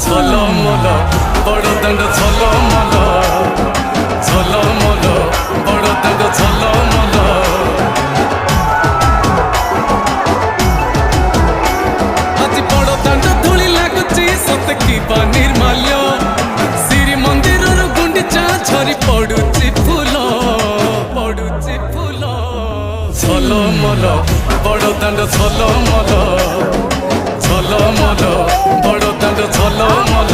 ঝলমল বড় দাণ্ড ঝলমল ঝলমল বড় দাণ্ড ঝলমল আজি বড় দাণ্ড ধূলি লাগুচি সতে কি বা নির্মাল্য শ্রীমন্দিরর গুଣ୍ଡিচা ঝরি পড়ুচি ফুল ঝলমল বড় দাণ্ড ঝলমল ঝলমল বড় দাণ্ড ঝলমল